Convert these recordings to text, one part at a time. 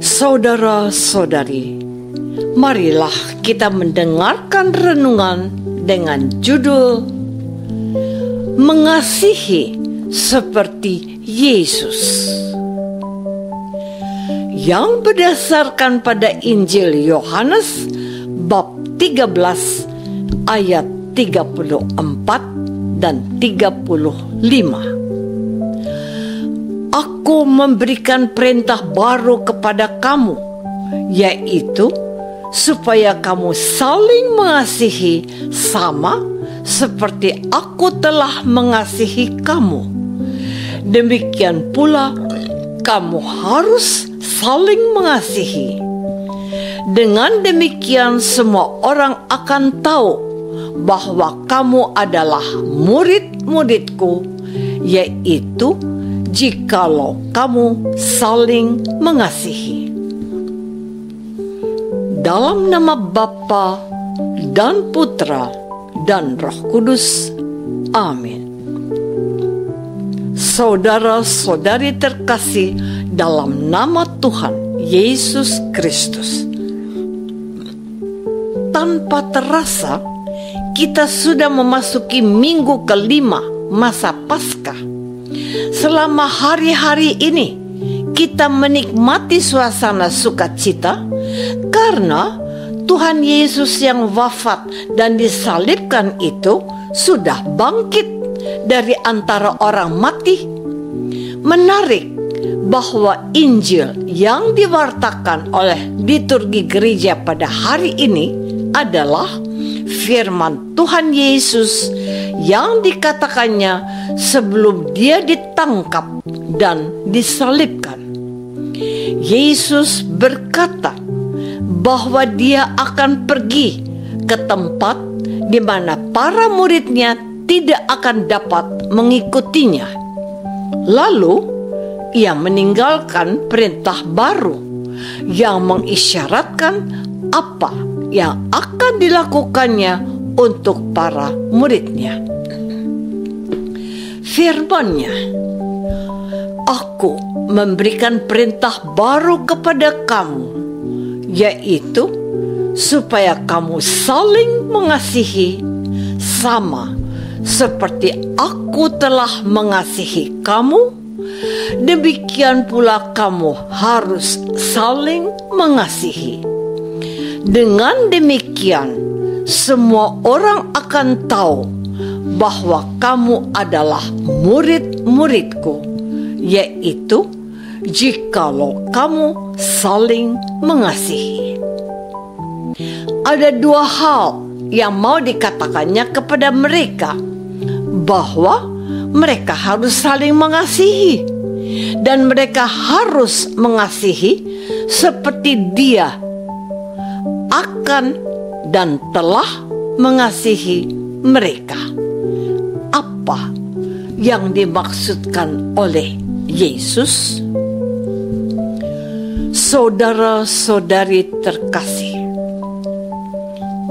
Saudara-saudari, marilah kita mendengarkan renungan dengan judul Mengasihi seperti Yesus, yang berdasarkan pada Injil Yohanes bab 13 ayat 34 dan 35. Aku memberikan perintah baru kepada kamu, yaitu supaya kamu saling mengasihi sama seperti aku telah mengasihi kamu. Demikian pula kamu harus saling mengasihi. Dengan demikian semua orang akan tahu bahwa kamu adalah murid-muridku, yaitu jikalau kamu saling mengasihi. Dalam nama Bapa dan Putra dan Roh Kudus. Amin. Saudara-saudari terkasih dalam nama Tuhan Yesus Kristus, tanpa terasa kita sudah memasuki minggu kelima masa Paskah. Selama hari-hari ini kita menikmati suasana sukacita karena Tuhan Yesus yang wafat dan disalibkan itu sudah bangkit dari antara orang mati. Menarik bahwa Injil yang diwartakan oleh liturgi gereja pada hari ini adalah firman Tuhan Yesus yang dikatakannya sebelum dia ditangkap dan disalibkan. Yesus berkata bahwa dia akan pergi ke tempat di mana para muridnya tidak akan dapat mengikutinya. Lalu ia meninggalkan perintah baru yang mengisyaratkan apa yang akan dilakukannya untuk para muridnya. Firman-Nya, aku memberikan perintah baru kepada kamu, yaitu supaya kamu saling mengasihi sama seperti aku telah mengasihi kamu. Demikian pula kamu harus saling mengasihi. Dengan demikian semua orang akan tahu bahwa kamu adalah murid-muridku, yaitu jikalau kamu saling mengasihi. Ada dua hal yang mau dikatakannya kepada mereka, bahwa mereka harus saling mengasihi dan mereka harus mengasihi seperti Dia akan dan telah mengasihi mereka. Apa yang dimaksudkan oleh Yesus? Saudara-saudari terkasih,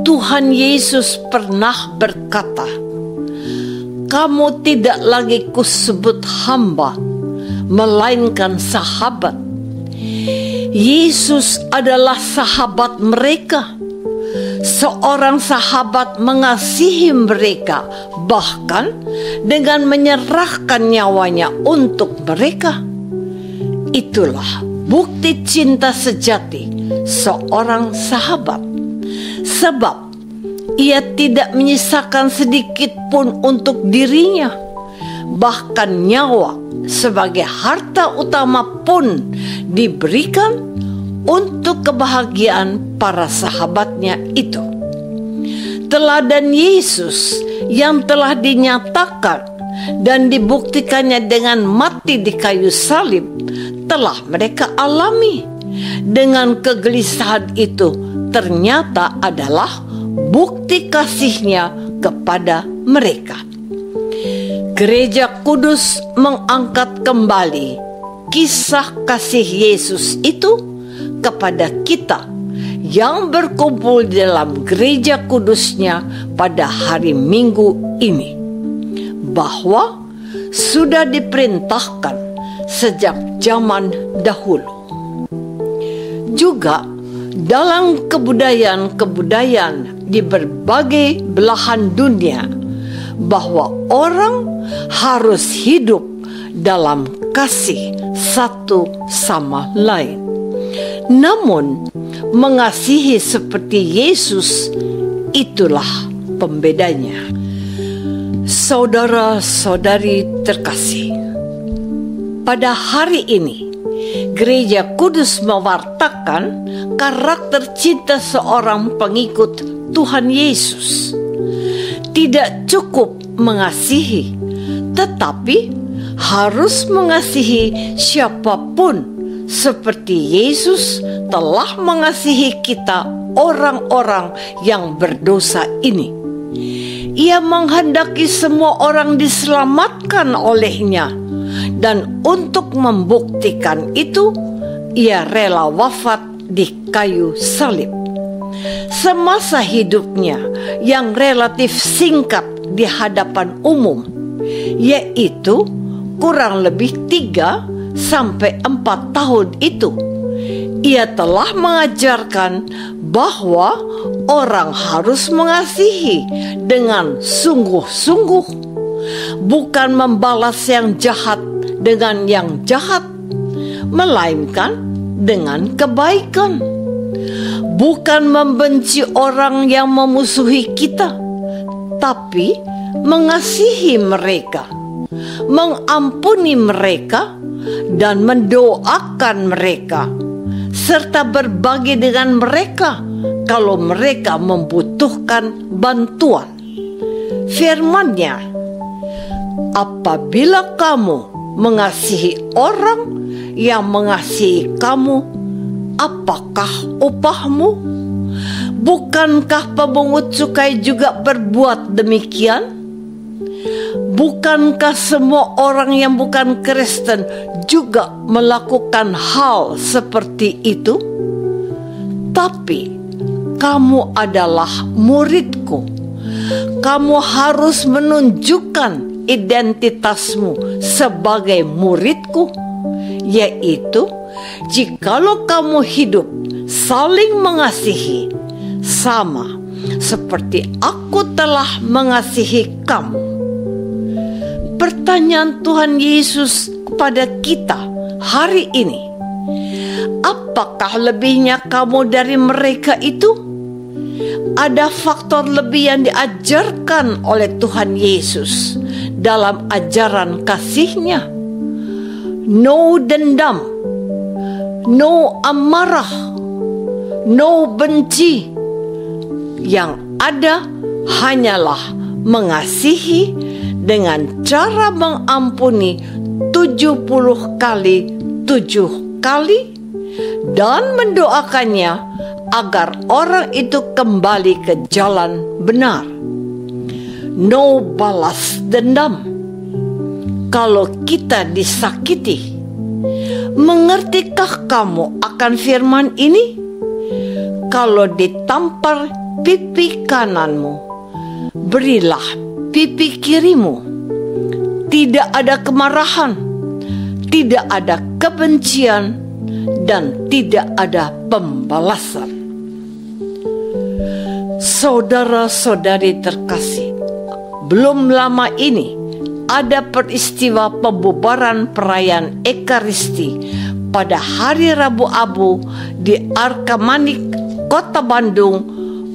Tuhan Yesus pernah berkata, kamu tidak lagi kusebut hamba, melainkan sahabat. Yesus adalah sahabat mereka. Seorang sahabat mengasihi mereka, bahkan dengan menyerahkan nyawanya untuk mereka. Itulah bukti cinta sejati seorang sahabat. Sebab ia tidak menyisakan sedikit pun untuk dirinya. Bahkan nyawa sebagai harta utama pun diberikan untuk kebahagiaan para sahabatnya itu. Teladan Yesus yang telah dinyatakan dan dibuktikannya dengan mati di kayu salib telah mereka alami. Dengan kegelisahan itu ternyata adalah bukti kasihnya kepada mereka. Gereja Kudus mengangkat kembali kisah kasih Yesus itu kepada kita yang berkumpul dalam gereja kudusnya pada hari Minggu ini, bahwa sudah diperintahkan sejak zaman dahulu. juga dalam kebudayaan-kebudayaan di berbagai belahan dunia, bahwa orang harus hidup dalam kasih satu sama lain. Namun, mengasihi seperti Yesus, itulah pembedanya. Saudara-saudari terkasih, pada hari ini Gereja Kudus mewartakan karakter cinta seorang pengikut Tuhan Yesus. Tidak cukup mengasihi, tetapi harus mengasihi siapapun seperti Yesus telah mengasihi kita, orang-orang yang berdosa ini. Ia menghendaki semua orang diselamatkan olehnya, dan untuk membuktikan itu, ia rela wafat di kayu salib. Semasa hidupnya yang relatif singkat di hadapan umum, yaitu kurang lebih 3-4 tahun itu, ia telah mengajarkan bahwa orang harus mengasihi dengan sungguh-sungguh, bukan membalas yang jahat dengan yang jahat, melainkan dengan kebaikan. Bukan membenci orang yang memusuhi kita, tapi mengasihi mereka, mengampuni mereka, dan mendoakan mereka, serta berbagi dengan mereka kalau mereka membutuhkan bantuan. Firman-Nya, apabila kamu mengasihi orang yang mengasihi kamu, apakah upahmu? Bukankah pemungut cukai juga berbuat demikian? Bukankah semua orang yang bukan Kristen juga melakukan hal seperti itu? Tapi kamu adalah muridku. Kamu harus menunjukkan identitasmu sebagai muridku, yaitu jikalau kamu hidup saling mengasihi, sama seperti aku telah mengasihi kamu. Pertanyaan Tuhan Yesus kepada kita hari ini, apakah lebihnya kamu dari mereka itu? Ada faktor lebih yang diajarkan oleh Tuhan Yesus dalam ajaran kasih-Nya. No dendam, no amarah, no benci. Yang ada hanyalah mengasihi dengan cara mengampuni 70 kali 7 kali dan mendoakannya agar orang itu kembali ke jalan benar. No balas dendam. Kalau kita disakiti, mengertikah kamu akan firman ini? Kalau ditampar pipi kananmu, berilah pipi kirimu. Tidak ada kemarahan, tidak ada kebencian, dan tidak ada pembalasan. Saudara-saudari terkasih, belum lama ini ada peristiwa pembubaran perayaan Ekaristi pada hari Rabu Abu di Arkamanik, Kota Bandung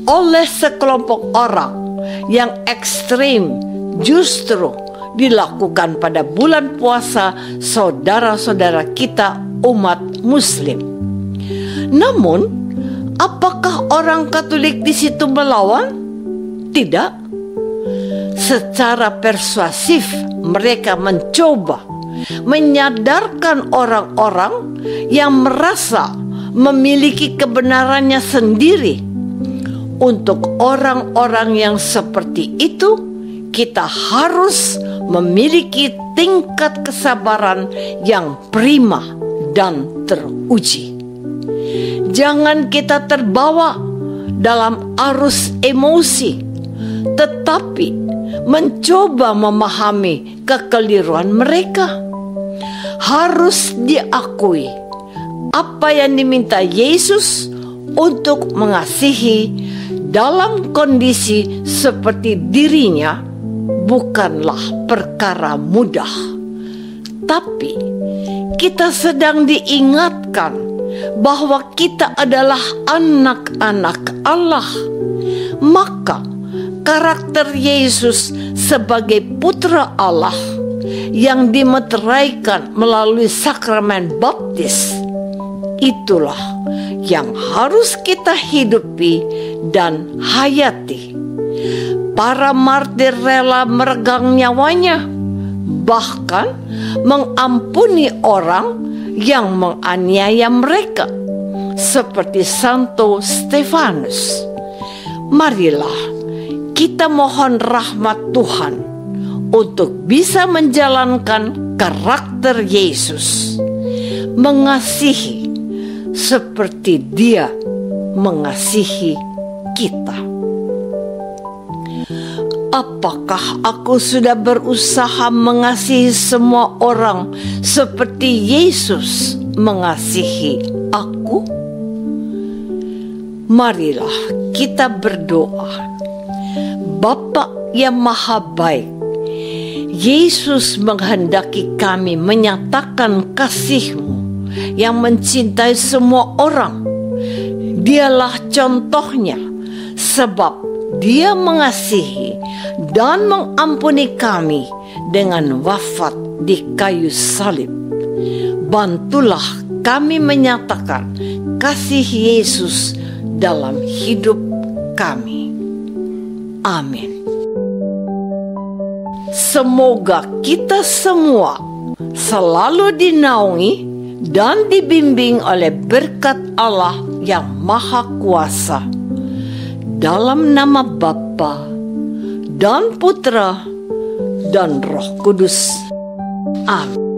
oleh sekelompok orang yang ekstrim, justru dilakukan pada bulan puasa saudara-saudara kita umat Muslim. Namun, apakah orang Katolik di situ melawan? Tidak. Secara persuasif mereka mencoba menyadarkan orang-orang yang merasa memiliki kebenarannya sendiri. Untuk orang-orang yang seperti itu, kita harus memiliki tingkat kesabaran yang prima dan teruji. Jangan kita terbawa dalam arus emosi, tetapi mencoba memahami kekeliruan mereka. Harus diakui, apa yang diminta Yesus untuk mengasihi dalam kondisi seperti dirinya bukanlah perkara mudah. Tapi kita sedang diingatkan bahwa kita adalah anak-anak Allah. Maka karakter Yesus sebagai putra Allah yang dimeteraikan melalui sakramen baptis, itulah yang harus kita hidupi dan hayati. Para martir rela meregang nyawanya, bahkan mengampuni orang yang menganiaya mereka, seperti Santo Stefanus. Marilah kita mohon rahmat Tuhan untuk bisa menjalankan karakter Yesus, mengasihi seperti Dia mengasihi kita. Apakah aku sudah berusaha mengasihi semua orang seperti Yesus mengasihi aku? Marilah kita berdoa. Bapa yang Maha Baik, Yesus menghendaki kami menyatakan kasih-Mu yang mencintai semua orang. Dialah contohnya, sebab Dia mengasihi dan mengampuni kami dengan wafat di kayu salib. Bantulah kami menyatakan kasih Yesus dalam hidup kami. Amin. Semoga kita semua selalu dinaungi dan dibimbing oleh berkat Allah yang Maha Kuasa, dalam nama Bapa dan Putra dan Roh Kudus. Amin.